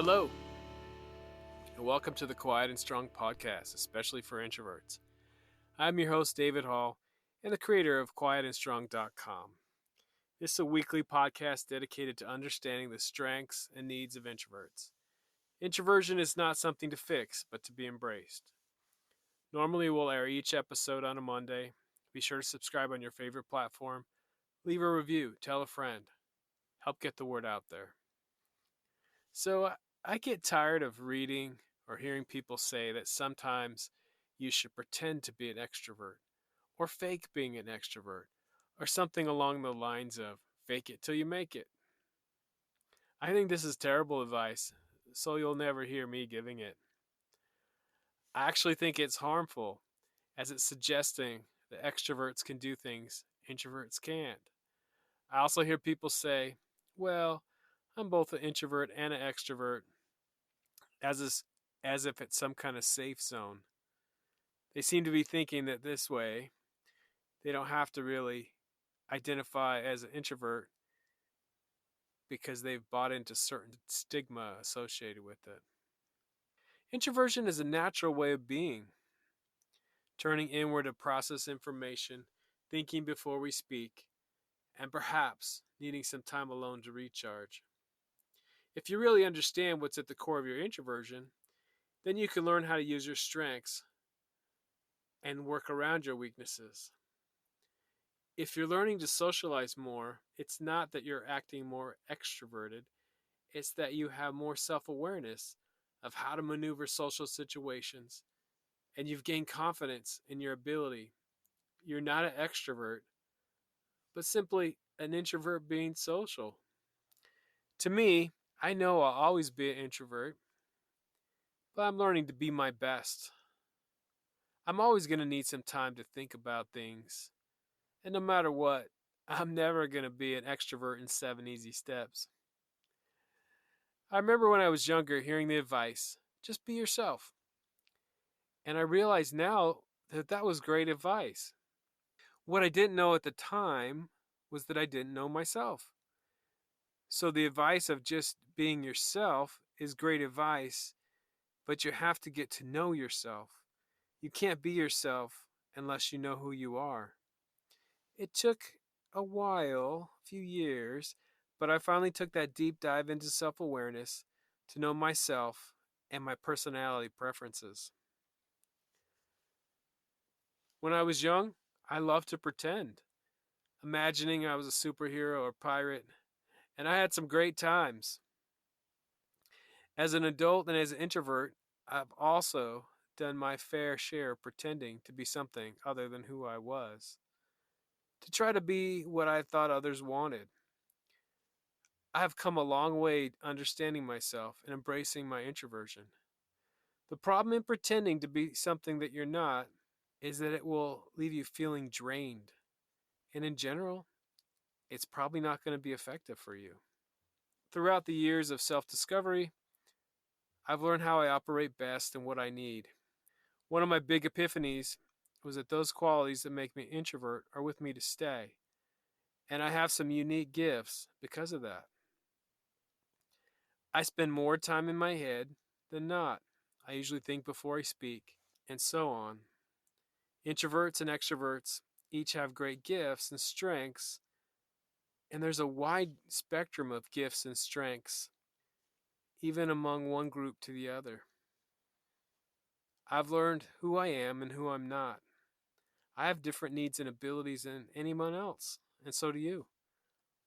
Hello, and welcome to the Quiet and Strong podcast, especially for introverts. I'm your host, David Hall, and the creator of quietandstrong.com. This is a weekly podcast dedicated to understanding the strengths and needs of introverts. Introversion is not something to fix, but to be embraced. Normally, we'll air each episode on a Monday. Be sure to subscribe on your favorite platform. Leave a review, tell a friend. Help get the word out there. So, I get tired of reading or hearing people say that sometimes you should pretend to be an extrovert or fake being an extrovert or something along the lines of fake it till you make it. I think this is terrible advice, so you'll never hear me giving it. I actually think it's harmful as it's suggesting that extroverts can do things introverts can't. I also hear people say, well, I'm both an introvert and an extrovert, as if it's some kind of safe zone. They seem to be thinking that this way they don't have to really identify as an introvert because they've bought into certain stigma associated with it. Introversion is a natural way of being, turning inward to process information, thinking before we speak, and perhaps needing some time alone to recharge. If you really understand what's at the core of your introversion, then you can learn how to use your strengths and work around your weaknesses. If you're learning to socialize more, it's not that you're acting more extroverted, it's that you have more self-awareness of how to maneuver social situations, and you've gained confidence in your ability. You're not an extrovert, but simply an introvert being social. To me, I know I'll always be an introvert, but I'm learning to be my best. I'm always going to need some time to think about things. And no matter what, I'm never going to be an extrovert in 7 easy steps. I remember when I was younger hearing the advice, just be yourself. And I realize now that that was great advice. What I didn't know at the time was that I didn't know myself. So the advice of just being yourself is great advice, but you have to get to know yourself. You can't be yourself unless you know who you are. It took a while, a few years, but I finally took that deep dive into self-awareness to know myself and my personality preferences. When I was young, I loved to pretend, imagining I was a superhero or pirate, and I had some great times. As an adult and as an introvert, I've also done my fair share of pretending to be something other than who I was, to try to be what I thought others wanted. I have come a long way understanding myself and embracing my introversion. The problem in pretending to be something that you're not is that it will leave you feeling drained. And in general, it's probably not going to be effective for you. Throughout the years of self-discovery, I've learned how I operate best and what I need. One of my big epiphanies was that those qualities that make me an introvert are with me to stay. And I have some unique gifts because of that. I spend more time in my head than not. I usually think before I speak, and so on. Introverts and extroverts each have great gifts and strengths, and there's a wide spectrum of gifts and strengths, even among one group to the other. I've learned who I am and who I'm not. I have different needs and abilities than anyone else, and so do you.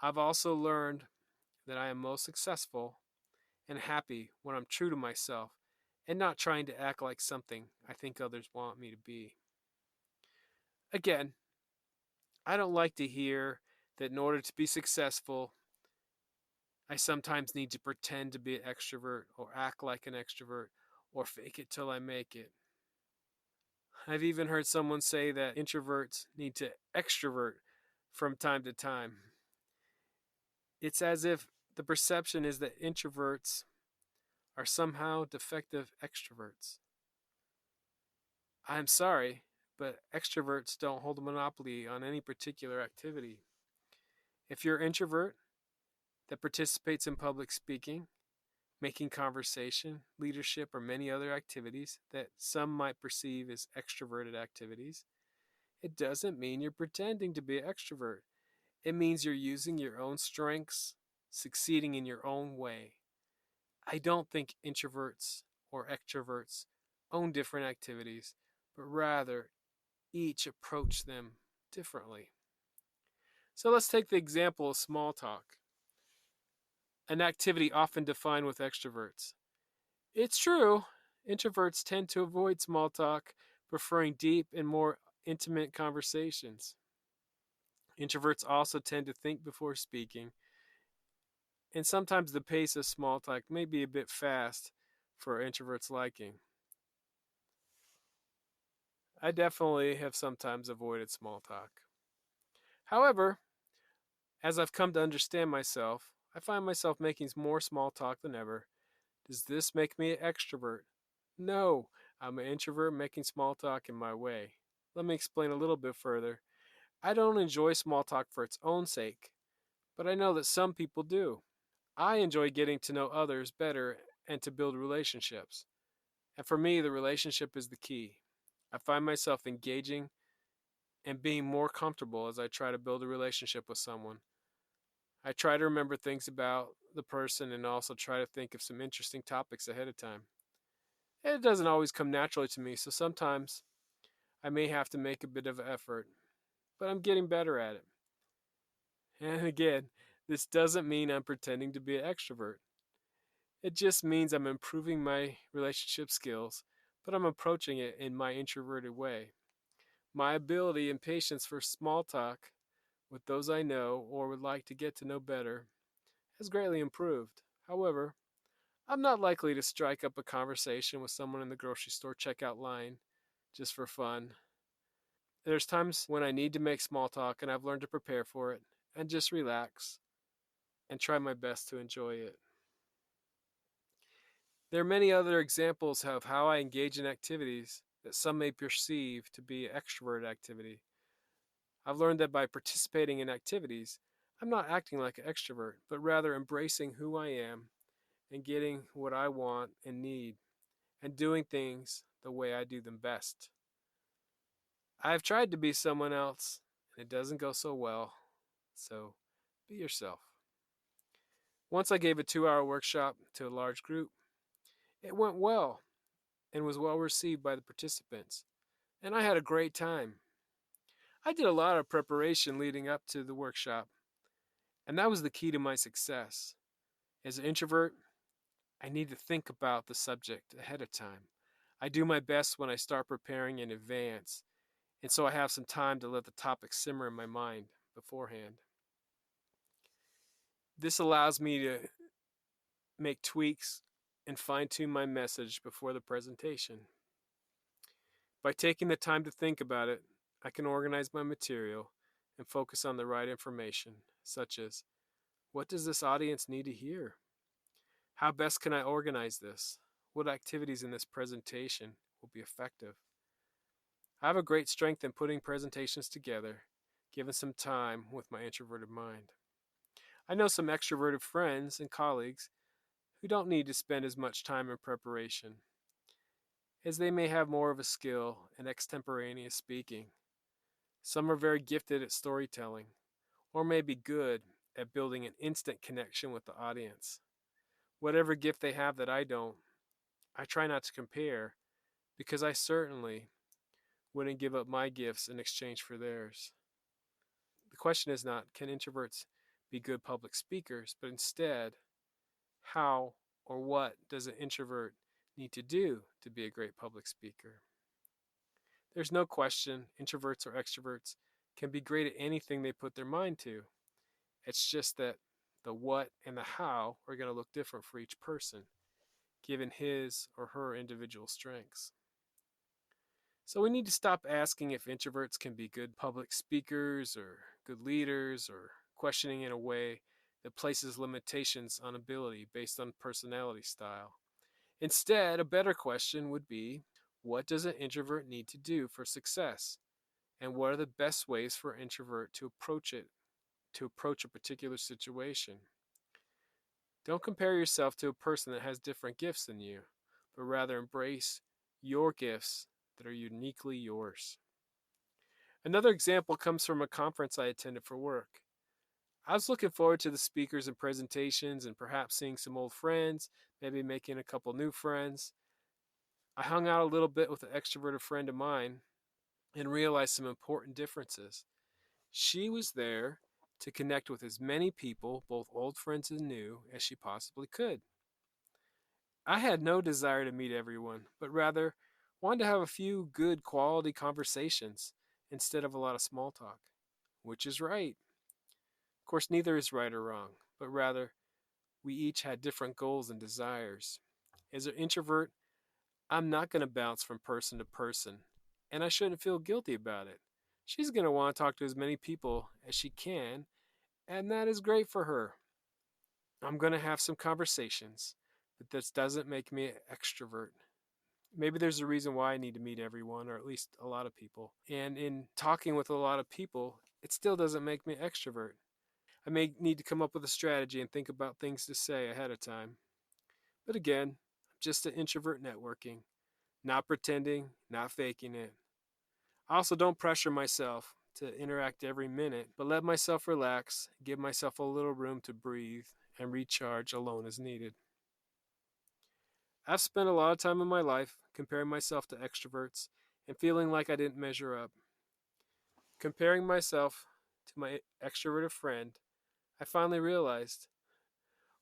I've also learned that I am most successful and happy when I'm true to myself and not trying to act like something I think others want me to be. Again, I don't like to hear that in order to be successful, I sometimes need to pretend to be an extrovert or act like an extrovert or fake it till I make it. I've even heard someone say that introverts need to extrovert from time to time. It's as if the perception is that introverts are somehow defective extroverts. I'm sorry, but extroverts don't hold a monopoly on any particular activity. If you're an introvert that participates in public speaking, making conversation, leadership, or many other activities that some might perceive as extroverted activities, it doesn't mean you're pretending to be an extrovert. It means you're using your own strengths, succeeding in your own way. I don't think introverts or extroverts own different activities, but rather each approach them differently. So let's take the example of small talk, an activity often defined with extroverts. It's true, introverts tend to avoid small talk, preferring deep and more intimate conversations. Introverts also tend to think before speaking, and sometimes the pace of small talk may be a bit fast for introverts' liking. I definitely have sometimes avoided small talk. However, as I've come to understand myself, I find myself making more small talk than ever. Does this make me an extrovert? No, I'm an introvert making small talk in my way. Let me explain a little bit further. I don't enjoy small talk for its own sake, but I know that some people do. I enjoy getting to know others better and to build relationships. And for me, the relationship is the key. I find myself engaging and being more comfortable as I try to build a relationship with someone. I try to remember things about the person and also try to think of some interesting topics ahead of time. It doesn't always come naturally to me, so sometimes I may have to make a bit of an effort, but I'm getting better at it. And again, this doesn't mean I'm pretending to be an extrovert. It just means I'm improving my relationship skills, but I'm approaching it in my introverted way. My ability and patience for small talk with those I know or would like to get to know better has greatly improved. However, I'm not likely to strike up a conversation with someone in the grocery store checkout line just for fun. There's times when I need to make small talk, and I've learned to prepare for it and just relax and try my best to enjoy it. There are many other examples of how I engage in activities that some may perceive to be extrovert activity. I've learned that by participating in activities, I'm not acting like an extrovert, but rather embracing who I am and getting what I want and need and doing things the way I do them best. I've tried to be someone else and it doesn't go so well, so be yourself. Once I gave a 2-hour workshop to a large group. It went well and was well received by the participants, and I had a great time. I did a lot of preparation leading up to the workshop, and that was the key to my success. As an introvert, I need to think about the subject ahead of time. I do my best when I start preparing in advance, and so I have some time to let the topic simmer in my mind beforehand. This allows me to make tweaks and fine tune my message before the presentation. By taking the time to think about it, I can organize my material and focus on the right information, such as what does this audience need to hear? How best can I organize this? What activities in this presentation will be effective? I have a great strength in putting presentations together, given some time with my introverted mind. I know some extroverted friends and colleagues who don't need to spend as much time in preparation, as they may have more of a skill in extemporaneous speaking. Some are very gifted at storytelling, or may be good at building an instant connection with the audience. Whatever gift they have that I don't, I try not to compare because I certainly wouldn't give up my gifts in exchange for theirs. The question is not, can introverts be good public speakers, but instead, how or what does an introvert need to do to be a great public speaker? There's no question introverts or extroverts can be great at anything they put their mind to. It's just that the what and the how are going to look different for each person, given his or her individual strengths. So we need to stop asking if introverts can be good public speakers or good leaders, or questioning in a way that places limitations on ability based on personality style. Instead, a better question would be, what does an introvert need to do for success? And what are the best ways for an introvert to approach a particular situation? Don't compare yourself to a person that has different gifts than you, but rather embrace your gifts that are uniquely yours. Another example comes from a conference I attended for work. I was looking forward to the speakers and presentations and perhaps seeing some old friends, maybe making a couple new friends. I hung out a little bit with an extroverted friend of mine and realized some important differences. She was there to connect with as many people, both old friends and new, as she possibly could. I had no desire to meet everyone, but rather wanted to have a few good quality conversations instead of a lot of small talk, which is right. Of course, neither is right or wrong, but rather we each had different goals and desires. As an introvert, I'm not going to bounce from person to person, and I shouldn't feel guilty about it. She's going to want to talk to as many people as she can, and that is great for her. I'm going to have some conversations, but this doesn't make me an extrovert. Maybe there's a reason why I need to meet everyone, or at least a lot of people. And in talking with a lot of people, it still doesn't make me an extrovert. I may need to come up with a strategy and think about things to say ahead of time. But again, I'm just an introvert networking, not pretending, not faking it. I also don't pressure myself to interact every minute, but let myself relax, give myself a little room to breathe, and recharge alone as needed. I've spent a lot of time in my life comparing myself to extroverts and feeling like I didn't measure up. Comparing myself to my extroverted friend, I finally realized,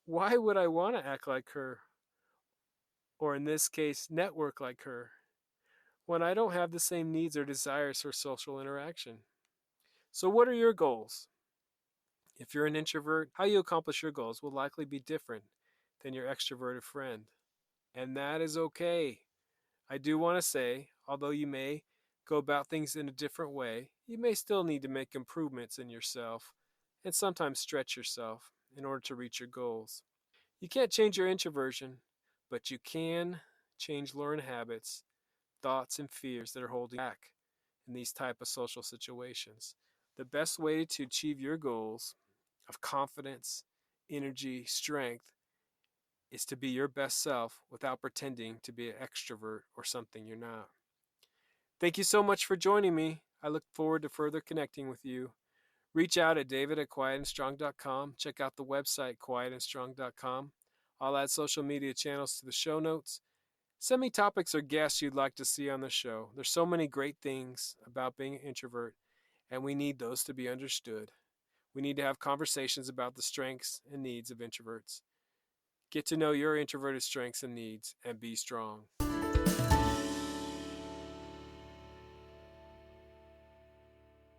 why would I want to act like her, or in this case, network like her, when I don't have the same needs or desires for social interaction? So, what are your goals? If you're an introvert, how you accomplish your goals will likely be different than your extroverted friend. And that is okay. I do want to say, although you may go about things in a different way, you may still need to make improvements in yourself and sometimes stretch yourself in order to reach your goals. You can't change your introversion, but you can change learned habits, thoughts, and fears that are holding you back in these type of social situations. The best way to achieve your goals of confidence, energy, strength is to be your best self without pretending to be an extrovert or something you're not. Thank you so much for joining me. I look forward to further connecting with you. Reach out at david@quietandstrong.com. Check out the website quietandstrong.com. I'll add social media channels to the show notes. Send me topics or guests you'd like to see on the show. There's so many great things about being an introvert, and we need those to be understood. We need to have conversations about the strengths and needs of introverts. Get to know your introverted strengths and needs and be strong.